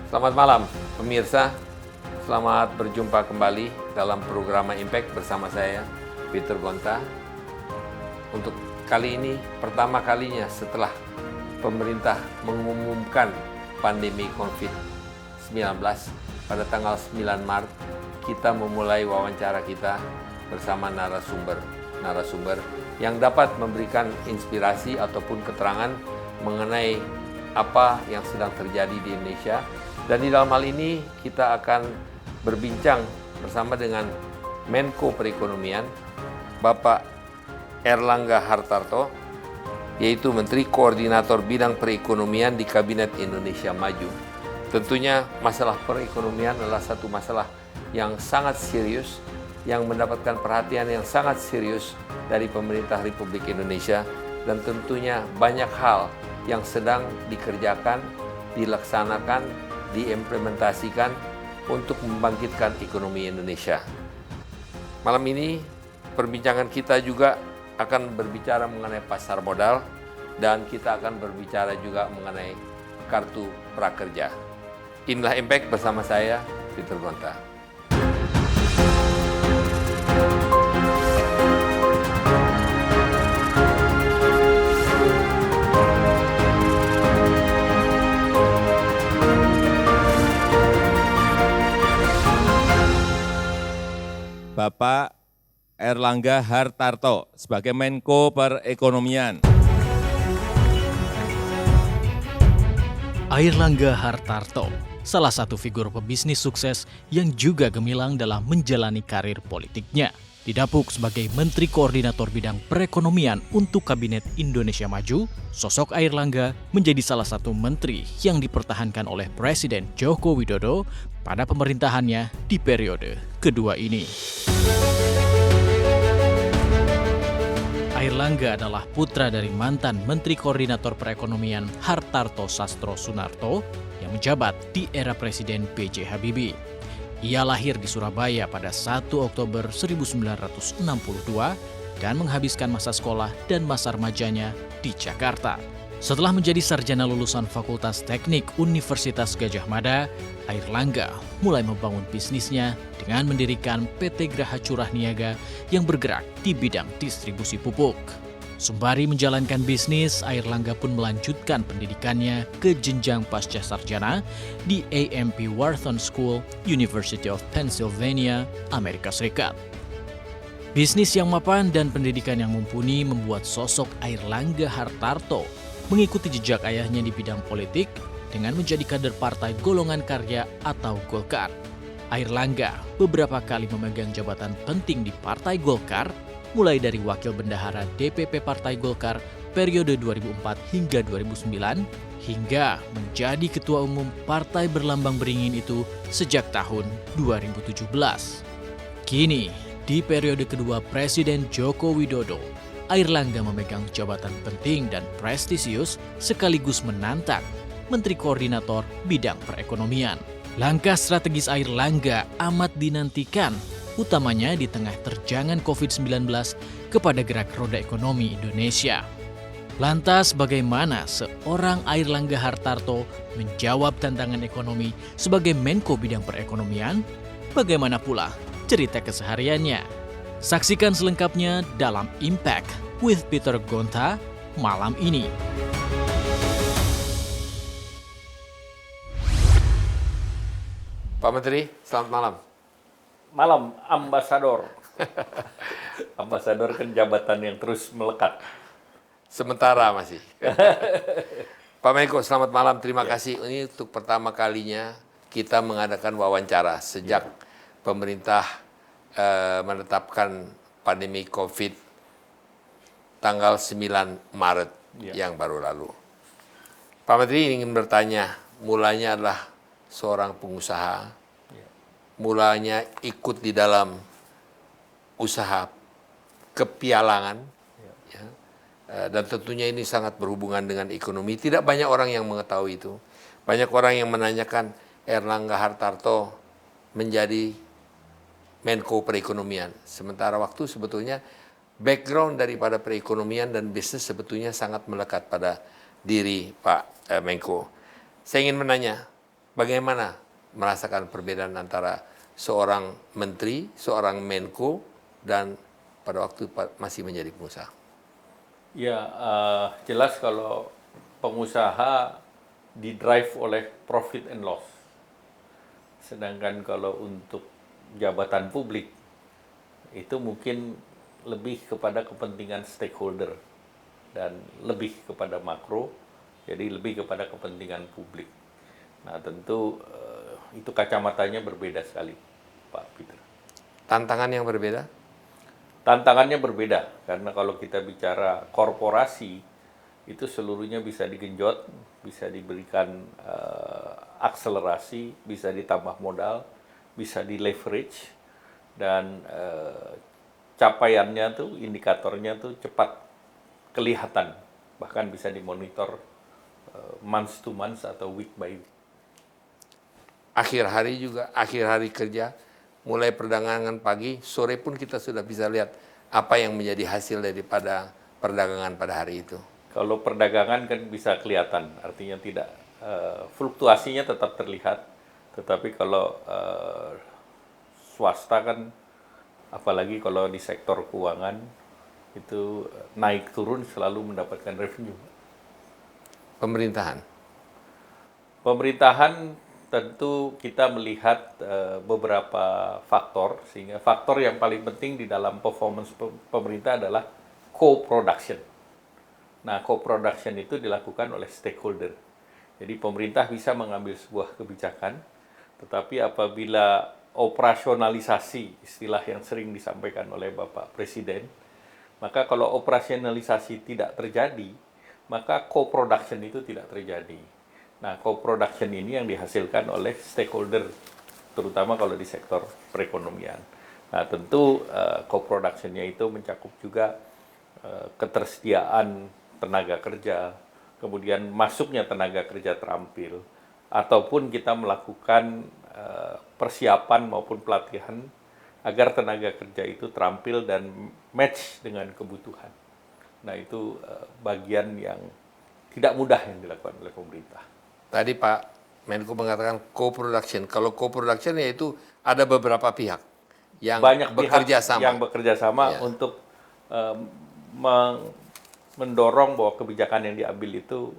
Selamat malam pemirsa, selamat berjumpa kembali dalam program Impact bersama saya, Peter Gonta. Untuk kali ini, pertama kalinya setelah pemerintah mengumumkan pandemi COVID-19 pada tanggal 9 Maret, kita memulai wawancara kita bersama narasumber yang dapat memberikan inspirasi ataupun keterangan mengenai apa yang sedang terjadi di Indonesia. Dan di dalam hal ini kita akan berbincang bersama dengan Menko Perekonomian, Bapak Airlangga Hartarto, yaitu Menteri Koordinator Bidang Perekonomian di Kabinet Indonesia Maju. Tentunya masalah perekonomian adalah satu masalah yang sangat serius, yang mendapatkan perhatian yang sangat serius dari pemerintah Republik Indonesia, dan tentunya banyak hal yang sedang dikerjakan, dilaksanakan, diimplementasikan untuk membangkitkan ekonomi Indonesia. Malam ini perbincangan kita juga akan berbicara mengenai pasar modal dan kita akan berbicara juga mengenai kartu prakerja. Inilah Impact bersama saya, Peter Gonta. Bapak Airlangga Hartarto sebagai Menko Perekonomian. Airlangga Hartarto, salah satu figur pebisnis sukses yang juga gemilang dalam menjalani karir politiknya. Didapuk sebagai Menteri Koordinator Bidang Perekonomian untuk Kabinet Indonesia Maju, sosok Airlangga menjadi salah satu menteri yang dipertahankan oleh Presiden Joko Widodo pada pemerintahannya di periode kedua ini. Airlangga adalah putra dari mantan Menteri Koordinator Perekonomian Hartarto Sastro Sunarto yang menjabat di era Presiden B.J. Habibie. Ia lahir di Surabaya pada 1 Oktober 1962 dan menghabiskan masa sekolah dan masa remajanya di Jakarta. Setelah menjadi sarjana lulusan Fakultas Teknik Universitas Gadjah Mada, Airlangga mulai membangun bisnisnya dengan mendirikan PT Graha Curah Niaga yang bergerak di bidang distribusi pupuk. Sembari menjalankan bisnis, Airlangga pun melanjutkan pendidikannya ke jenjang pasca sarjana di A.M.P. Wharton School, University of Pennsylvania, Amerika Serikat. Bisnis yang mapan dan pendidikan yang mumpuni membuat sosok Airlangga Hartarto mengikuti jejak ayahnya di bidang politik dengan menjadi kader Partai Golongan Karya atau Golkar. Airlangga beberapa kali memegang jabatan penting di Partai Golkar, mulai dari Wakil Bendahara DPP Partai Golkar periode 2004 hingga 2009, hingga menjadi Ketua Umum Partai Berlambang Beringin itu sejak tahun 2017. Kini, di periode kedua Presiden Joko Widodo, Airlangga memegang jabatan penting dan prestisius sekaligus menantang Menteri Koordinator Bidang Perekonomian. Langkah strategis Airlangga amat dinantikan, utamanya di tengah terjangan COVID-19 kepada gerak roda ekonomi Indonesia. Lantas bagaimana seorang Airlangga Hartarto menjawab tantangan ekonomi sebagai Menko Bidang Perekonomian? Bagaimana pula cerita kesehariannya? Saksikan selengkapnya dalam Impact with Peter Gonta malam ini. Pak Menteri, selamat malam. Malam, ambasador. Ambasador kan jabatan yang terus melekat. Sementara masih. Pak Menko, selamat malam. Terima kasih. Ini untuk pertama kalinya kita mengadakan wawancara sejak pemerintah menetapkan pandemi COVID tanggal 9 Maret yang baru lalu. Pak Menteri ingin bertanya, mulanya adalah seorang pengusaha, mulanya ikut di dalam usaha kepialangan, dan tentunya ini sangat berhubungan dengan ekonomi. Tidak banyak orang yang mengetahui itu. Banyak orang yang menanyakan Airlangga Hartarto menjadi Menko Perekonomian. Sementara waktu sebetulnya background daripada perekonomian dan bisnis sebetulnya sangat melekat pada diri Pak Menko. Saya ingin menanya, bagaimana merasakan perbedaan antara seorang menteri, seorang Menko, dan pada waktu masih menjadi pengusaha? Ya, jelas kalau pengusaha didrive oleh profit and loss. Sedangkan kalau untuk jabatan publik, itu mungkin lebih kepada kepentingan stakeholder dan lebih kepada makro, jadi lebih kepada kepentingan publik. Nah, tentu itu kacamatanya berbeda sekali, Pak Peter. Tantangan yang berbeda? Tantangannya berbeda, karena kalau kita bicara korporasi, itu seluruhnya bisa digenjot, bisa diberikan akselerasi, bisa ditambah modal, bisa di leverage, dan capaiannya tuh, indikatornya tuh cepat kelihatan, bahkan bisa dimonitor month to month atau week by week. Akhir hari juga, akhir hari kerja, mulai perdagangan pagi, sore pun kita sudah bisa lihat apa yang menjadi hasil daripada perdagangan pada hari itu. Kalau perdagangan kan bisa kelihatan, artinya tidak fluktuasinya tetap terlihat, tetapi kalau swasta kan, apalagi kalau di sektor keuangan, itu naik turun selalu mendapatkan revenue. Pemerintahan? Pemerintahan tentu kita melihat beberapa faktor, sehingga faktor yang paling penting di dalam performance pemerintah adalah co-production. Nah, co-production itu dilakukan oleh stakeholder. Jadi pemerintah bisa mengambil sebuah kebijakan, tetapi apabila operasionalisasi, istilah yang sering disampaikan oleh Bapak Presiden, maka kalau operasionalisasi tidak terjadi, maka co-production itu tidak terjadi. Nah, co-production ini yang dihasilkan oleh stakeholder, terutama kalau di sektor perekonomian. Nah, tentu co-production-nya itu mencakup juga ketersediaan tenaga kerja, kemudian masuknya tenaga kerja terampil, ataupun kita melakukan persiapan maupun pelatihan agar tenaga kerja itu terampil dan match dengan kebutuhan. Nah, itu bagian yang tidak mudah yang dilakukan oleh pemerintah. Tadi Pak Menko mengatakan co-production. Kalau co-production yaitu ada beberapa pihak yang banyak bekerja pihak sama. yang bekerja sama Ya. untuk mendorong bahwa kebijakan yang diambil itu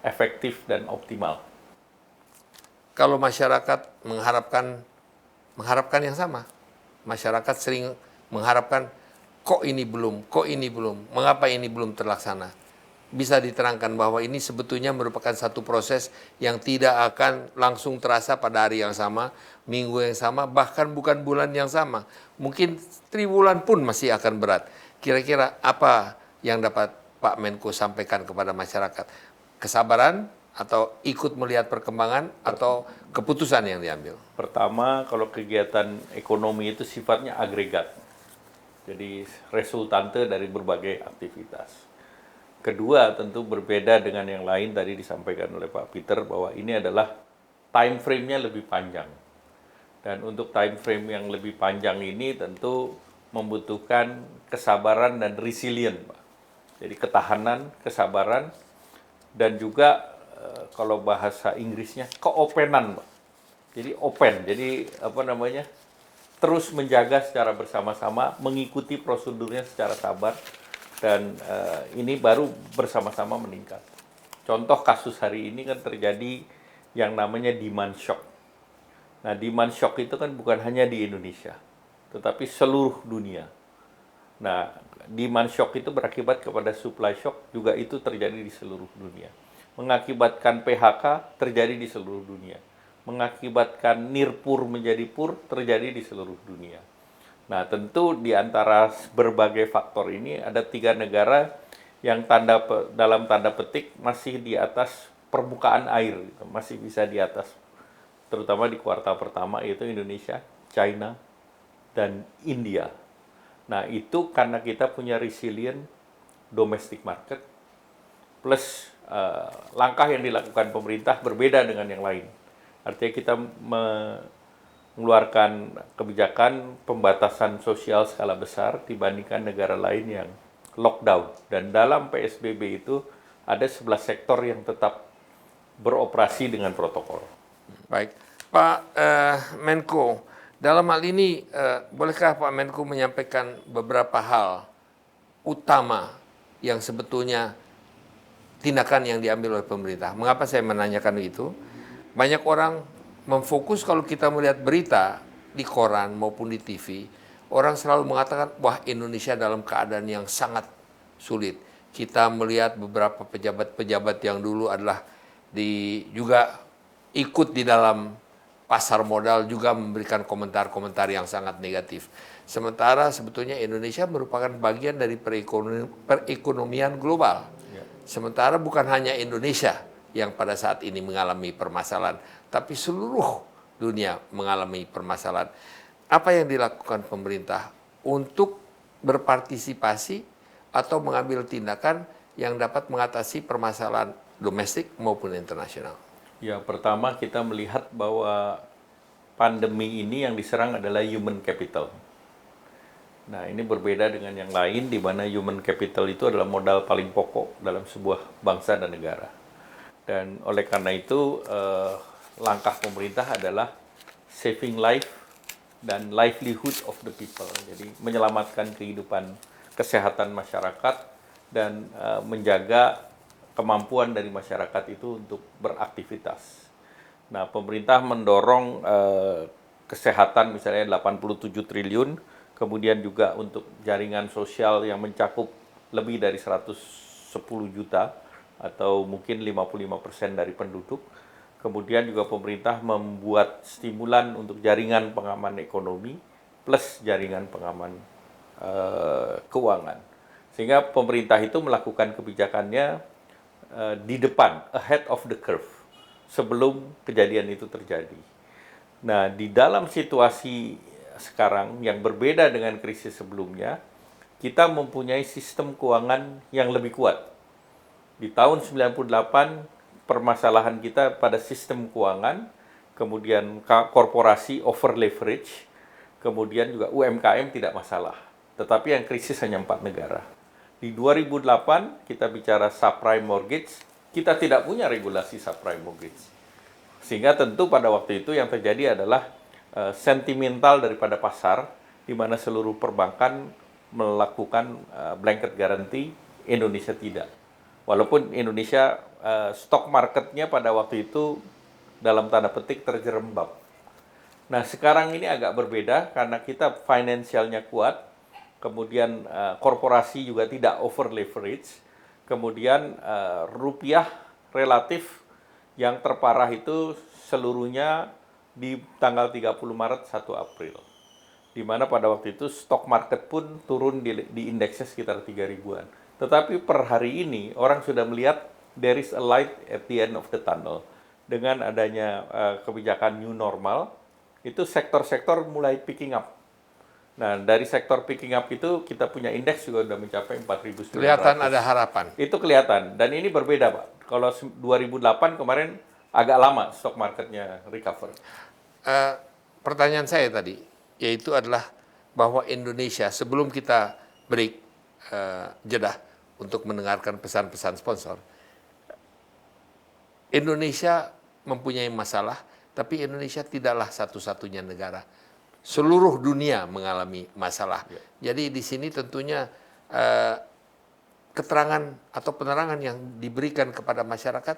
efektif dan optimal. Kalau masyarakat mengharapkan yang sama. Masyarakat sering mengharapkan kok ini belum, mengapa ini belum terlaksana. Bisa diterangkan bahwa ini sebetulnya merupakan satu proses yang tidak akan langsung terasa pada hari yang sama, minggu yang sama, bahkan bukan bulan yang sama. Mungkin triwulan pun masih akan berat. Kira-kira apa yang dapat Pak Menko sampaikan kepada masyarakat? Kesabaran atau ikut melihat perkembangan atau keputusan yang diambil? Pertama, kalau kegiatan ekonomi itu sifatnya agregat. Jadi resultante dari berbagai aktivitas. Kedua, tentu berbeda dengan yang lain tadi disampaikan oleh Pak Peter bahwa ini adalah time frame-nya lebih panjang. Dan untuk time frame yang lebih panjang ini tentu membutuhkan kesabaran dan resilient, Pak. Jadi ketahanan, kesabaran, dan juga kalau bahasa Inggrisnya keopenan, Pak. Jadi open, jadi terus menjaga secara bersama-sama, mengikuti prosedurnya secara sabar, dan ini baru bersama-sama meningkat. Contoh kasus hari ini kan terjadi yang namanya demand shock. Nah, demand shock itu kan bukan hanya di Indonesia, tetapi seluruh dunia. Nah, demand shock itu berakibat kepada supply shock, juga itu terjadi di seluruh dunia. Mengakibatkan PHK terjadi di seluruh dunia. Mengakibatkan nirpur menjadi pur terjadi di seluruh dunia. Nah, tentu di antara berbagai faktor ini ada 3 negara yang dalam tanda petik masih di atas permukaan air, masih bisa di atas, terutama di kuartal pertama, yaitu Indonesia, China, dan India. Nah, itu karena kita punya resilient domestic market, plus langkah yang dilakukan pemerintah berbeda dengan yang lain. Artinya kita mengeluarkan kebijakan pembatasan sosial skala besar dibandingkan negara lain yang lockdown. Dan dalam PSBB itu ada 11 sektor yang tetap beroperasi dengan protokol. Baik, Pak Menko, dalam hal ini bolehkah Pak Menko menyampaikan beberapa hal utama yang sebetulnya tindakan yang diambil oleh pemerintah? Mengapa saya menanyakan itu? Banyak orang memfokus kalau kita melihat berita di koran maupun di TV, orang selalu mengatakan, wah Indonesia dalam keadaan yang sangat sulit. Kita melihat beberapa pejabat-pejabat yang dulu adalah juga ikut di dalam pasar modal juga memberikan komentar-komentar yang sangat negatif. Sementara sebetulnya Indonesia merupakan bagian dari perekonomian global. Sementara bukan hanya Indonesia yang pada saat ini mengalami permasalahan, tapi seluruh dunia mengalami permasalahan. Apa yang dilakukan pemerintah untuk berpartisipasi atau mengambil tindakan yang dapat mengatasi permasalahan domestik maupun internasional? Ya, pertama kita melihat bahwa pandemi ini yang diserang adalah human capital. Nah, ini berbeda dengan yang lain di mana human capital itu adalah modal paling pokok dalam sebuah bangsa dan negara. Dan oleh karena itu, langkah pemerintah adalah saving life dan livelihood of the people. Jadi, menyelamatkan kehidupan kesehatan masyarakat dan menjaga kemampuan dari masyarakat itu untuk beraktivitas. Nah, pemerintah mendorong kesehatan misalnya 87 triliun, kemudian juga untuk jaringan sosial yang mencakup lebih dari 110 juta atau mungkin 55% dari penduduk. Kemudian juga pemerintah membuat stimulan untuk jaringan pengaman ekonomi plus jaringan pengaman keuangan. Sehingga pemerintah itu melakukan kebijakannya di depan, ahead of the curve, sebelum kejadian itu terjadi. Nah, di dalam situasi sekarang yang berbeda dengan krisis sebelumnya, kita mempunyai sistem keuangan yang lebih kuat. Di tahun 98, permasalahan kita pada sistem keuangan, kemudian korporasi over leverage, kemudian juga UMKM tidak masalah. Tetapi yang krisis hanya 4 negara. Di 2008 kita bicara subprime mortgage, kita tidak punya regulasi subprime mortgage. Sehingga tentu pada waktu itu yang terjadi adalah sentimental daripada pasar, di mana seluruh perbankan melakukan blanket guarantee, Indonesia tidak. Walaupun Indonesia stock marketnya pada waktu itu dalam tanda petik terjerembab. Nah, sekarang ini agak berbeda karena kita finansialnya kuat, kemudian korporasi juga tidak over leverage, kemudian rupiah relatif yang terparah itu seluruhnya di tanggal 30 Maret 1 April. Di mana pada waktu itu stock market pun turun di indeksnya sekitar 3.000-an. Tetapi per hari ini orang sudah melihat there is a light at the end of the tunnel. Dengan adanya kebijakan new normal, itu sektor-sektor mulai picking up. Nah, dari sektor picking up itu kita punya indeks juga sudah mencapai 4.900. Kelihatan ada harapan. Itu kelihatan. Dan ini berbeda, Pak. Kalau 2008 kemarin agak lama stock marketnya recover. Pertanyaan saya tadi, yaitu adalah bahwa Indonesia, sebelum kita break jeda untuk mendengarkan pesan-pesan sponsor, Indonesia mempunyai masalah, tapi Indonesia tidaklah satu-satunya negara. Seluruh dunia mengalami masalah. Jadi di sini tentunya keterangan atau penerangan yang diberikan kepada masyarakat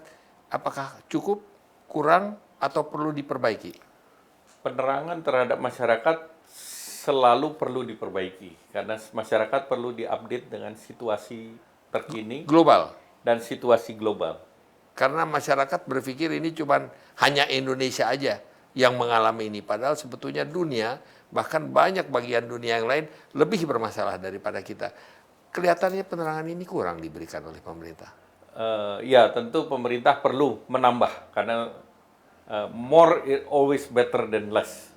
apakah cukup, kurang, atau perlu diperbaiki? Penerangan terhadap masyarakat selalu perlu diperbaiki karena masyarakat perlu diupdate dengan situasi terkini Global. dan situasi global. Karena masyarakat berpikir ini cuma hanya Indonesia aja yang mengalami ini. Padahal sebetulnya dunia, bahkan banyak bagian dunia yang lain lebih bermasalah daripada kita. Kelihatannya penerangan ini kurang diberikan oleh pemerintah. Ya, tentu pemerintah perlu menambah karena more is always better than less.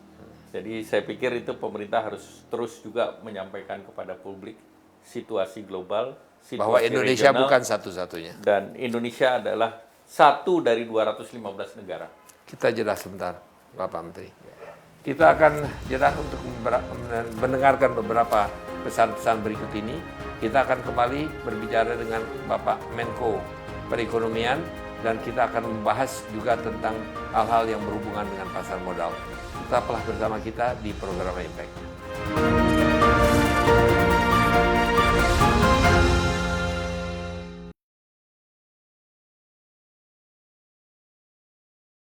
Jadi saya pikir itu pemerintah harus terus juga menyampaikan kepada publik situasi global, situasi bahwa Indonesia regional, bukan satu-satunya. dan Indonesia adalah satu dari 215 negara. Kita jeda sebentar, Bapak Menteri. Kita akan jeda untuk mendengarkan beberapa pesan-pesan berikut ini. Kita akan kembali berbicara dengan Bapak Menko Perekonomian dan kita akan membahas juga tentang hal-hal yang berhubungan dengan pasar modal. Tetaplah bersama kita di program Impact.